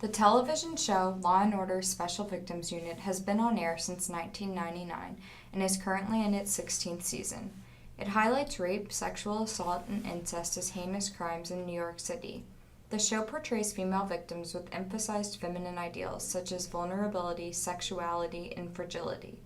The television show Law & Order Special Victims Unit has been on air since 1999 and is currently in its 16th season. It highlights rape, sexual assault, and incest as heinous crimes in New York City. The show portrays female victims with emphasized feminine ideals such as vulnerability, sexuality, and fragility.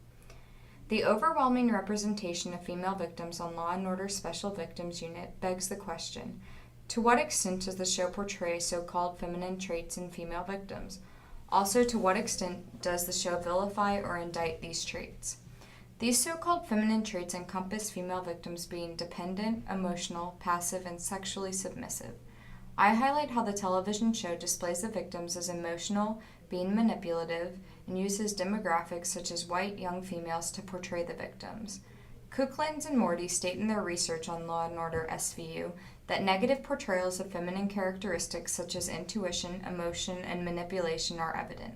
The overwhelming representation of female victims on Law & Order Special Victims Unit begs the question, to what extent does the show portray so-called feminine traits in female victims? Also, to what extent does the show vilify or indict these traits? These so-called feminine traits encompass female victims being dependent, emotional, passive, and sexually submissive. I highlight how the television show displays the victims as emotional, being manipulative, and uses demographics such as white young females to portray the victims. Cooklands and Morty state in their research on Law & Order SVU that negative portrayals of feminine characteristics such as intuition, emotion, and manipulation are evident.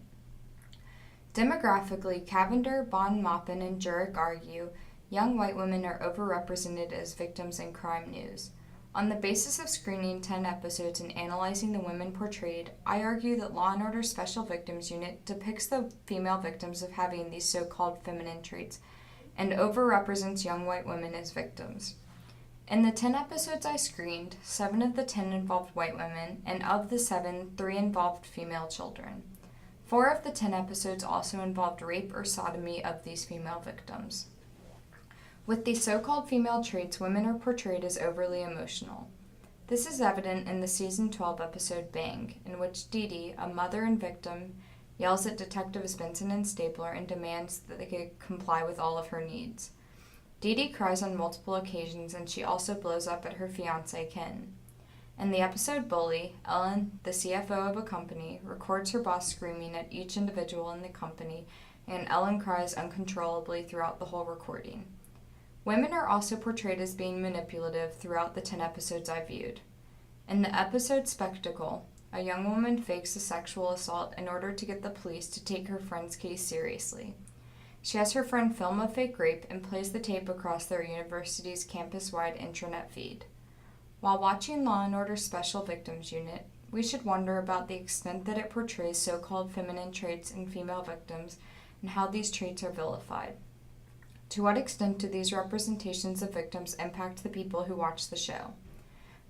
Demographically, Cavender, Bon Maupin, and Jurek argue young white women are overrepresented as victims in crime news. On the basis of screening 10 episodes and analyzing the women portrayed, I argue that Law & Order Special Victims Unit depicts the female victims of having these so-called feminine traits and overrepresents young white women as victims. In the 10 episodes I screened, 7 of the 10 involved white women, and of the 7, 3 involved female children. 4 of the 10 episodes also involved rape or sodomy of these female victims. With these so-called female traits, women are portrayed as overly emotional. This is evident in the season 12 episode Bang, in which Dee Dee, a mother and victim, yells at detectives Benson and Stapler and demands that they comply with all of her needs. Dee Dee cries on multiple occasions, and she also blows up at her fiancé, Ken. In the episode Bully, Ellen, the CFO of a company, records her boss screaming at each individual in the company, and Ellen cries uncontrollably throughout the whole recording. Women are also portrayed as being manipulative throughout the 10 episodes I viewed. In the episode Spectacle, a young woman fakes a sexual assault in order to get the police to take her friend's case seriously. She has her friend film a fake rape and plays the tape across their university's campus-wide intranet feed. While watching Law & Order Special Victims Unit, we should wonder about the extent that it portrays so-called feminine traits in female victims and how these traits are vilified. To what extent do these representations of victims impact the people who watch the show?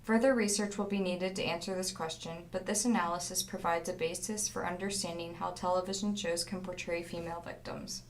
Further research will be needed to answer this question, but this analysis provides a basis for understanding how television shows can portray female victims.